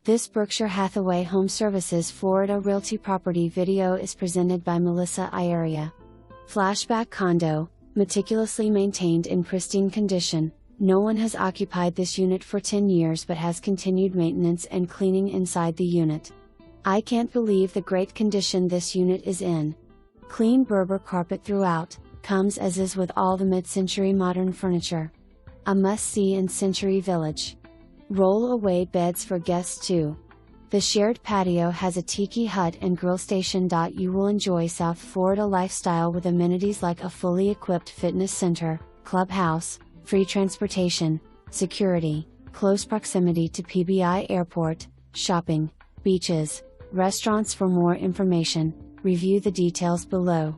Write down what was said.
This Berkshire Hathaway HomeServices Florida Realty property video is presented by Melissa Ieria. Flashback condo, meticulously maintained in pristine condition. No one has occupied this unit for 10 years but has continued maintenance and cleaning inside the unit. I can't believe the great condition this unit is in. Clean Berber carpet throughout, comes as is with all the mid-century modern furniture. A must-see in Century Village. Roll-away beds for guests too. The shared patio has a TIKI hut and grill station.You will enjoy South Florida lifestyle with amenities like a fully equipped fitness center, clubhouse, free transportation, security, close proximity to PBI Airport, shopping, beaches, restaurants. For more information, review the details below.